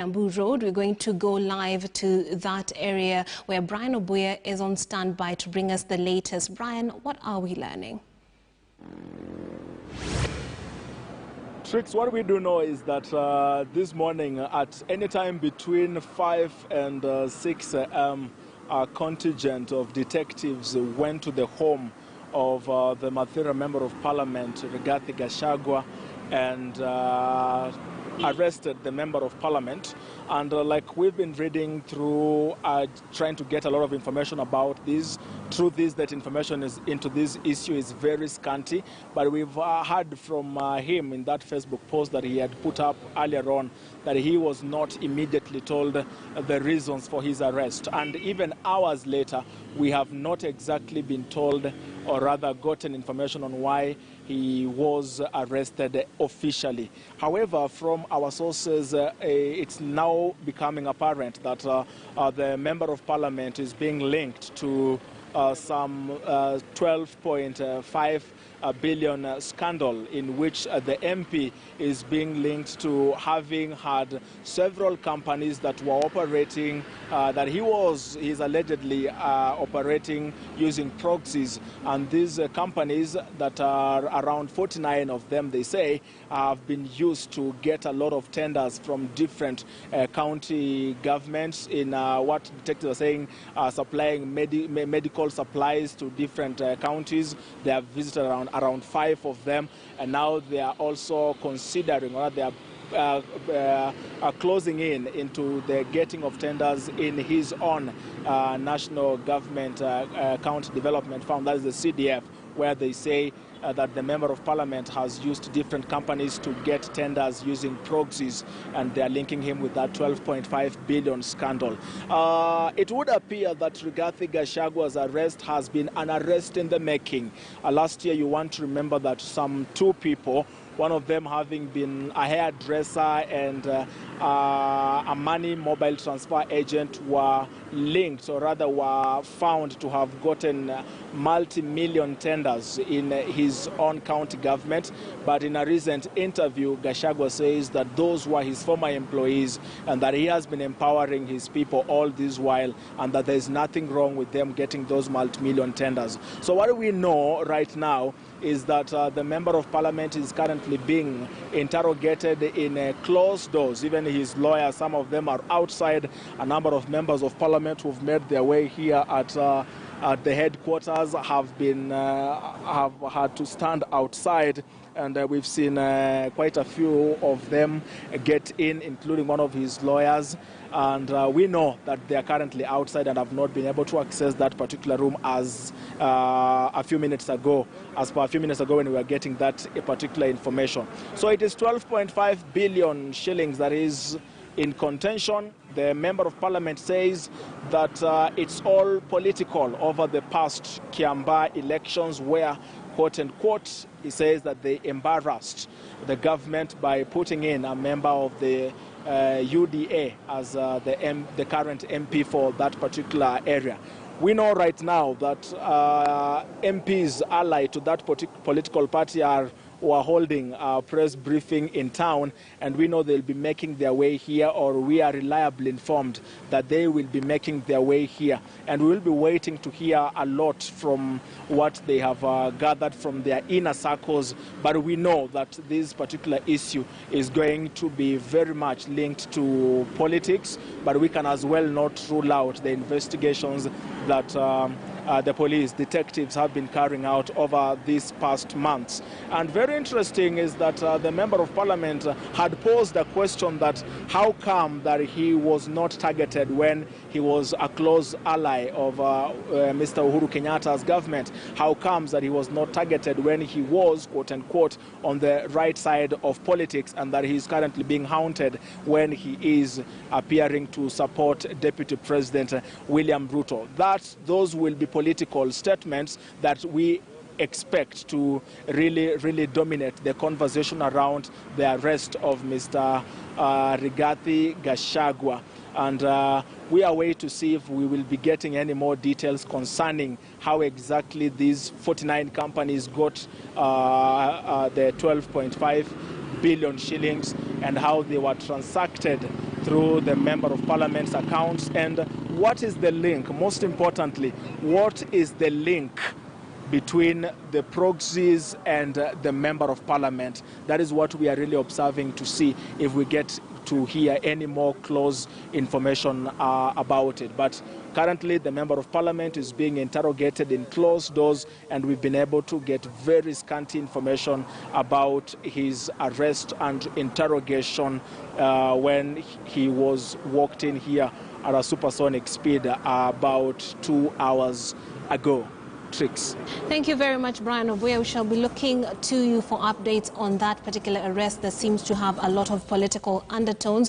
Bamboo Road. We're going to go live to that area where Brian Obuya is on standby to bring us the latest. Brian, what are we learning? Tricks, what we do know is that this morning at any time between 5 and 6 a.m., a contingent of detectives went to the home of the Mathira Member of Parliament, Rigathi Gachagua, and arrested the Member of Parliament. And like we've been reading through, trying to get a lot of information about this. Truth is that information into this issue is very scanty, but we've heard from him in that Facebook post that he had put up earlier on that he was not immediately told the reasons for his arrest. And even hours later, we have not exactly been told, or rather gotten information on why he was arrested officially. However, from our sources, it's now becoming apparent that the Member of Parliament is being linked to some 12.5 billion scandal in which the MP is being linked to having had several companies that were operating, that he's allegedly operating using proxies. And these companies that are around 49 of them, they say, have been used to get a lot of tenders from different county governments in what detectives are saying, supplying medical supplies to different counties. They have visited around 5 of them, and now they are also considering, or they are closing into the getting of tenders in his own national government county development fund, that is the CDF, where they say that the Member of Parliament has used different companies to get tenders using proxies, and they are linking him with that 12.5 billion scandal. It would appear that Rigathi Gachagua's arrest has been an arrest in the making. Last year, you want to remember that some 2 people, one of them having been a hairdresser and a money mobile transfer agent, were linked, or rather were found to have gotten multi-million tenders in his own county government. But in a recent interview, Gachagua says that those were his former employees and that he has been empowering his people all this while, and that there is nothing wrong with them getting those multi-million tenders. So what we know right now is that the Member of Parliament is currently being interrogated in closed doors. Even his lawyers, some of them are outside. A number of members of Parliament who've made their way here at the headquarters have had to stand outside, and we've seen quite a few of them get in, including one of his lawyers. And we know that they are currently outside and have not been able to access that particular room as a few minutes ago when we were getting that particular information. So it is 12.5 billion shillings that is in contention. The Member of Parliament says that it's all political over the past Kiambaa elections, where, quote unquote, he says that they embarrassed the government by putting in a member of the UDA as the current MP for that particular area. We know right now that MPs allied to that political party were holding a press briefing in town, and we know they'll be making their way here, or we are reliably informed that they will be making their way here. And we will be waiting to hear a lot from what they have gathered from their inner circles. But we know that this particular issue is going to be very much linked to politics, but we can as well not rule out the investigations that the police detectives have been carrying out over these past months. And very interesting is that the Member of Parliament had posed a question that how come that he was not targeted when he was a close ally of Mr. Uhuru Kenyatta's government? How comes that he was not targeted when he was, quote unquote, on the right side of politics, and that he is currently being hounded when he is appearing to support Deputy President William Ruto? Those will be political statements that we expect to really dominate the conversation around the arrest of Mr. Rigathi Gachagua. And we are waiting to see if we will be getting any more details concerning how exactly these 49 companies got the 12.5 billion shillings and how they were transacted through the Member of Parliament's accounts. And what is the link? Most importantly, what is the link between the proxies and the Member of Parliament? That is what we are really observing to see if we get to hear any more close information about it. But currently, the Member of Parliament is being interrogated in closed doors, and we've been able to get very scanty information about his arrest and interrogation when he was walked in here at a supersonic speed about 2 hours ago. Tricks. Thank you very much, Brian Obuya. We shall be looking to you for updates on that particular arrest that seems to have a lot of political undertones.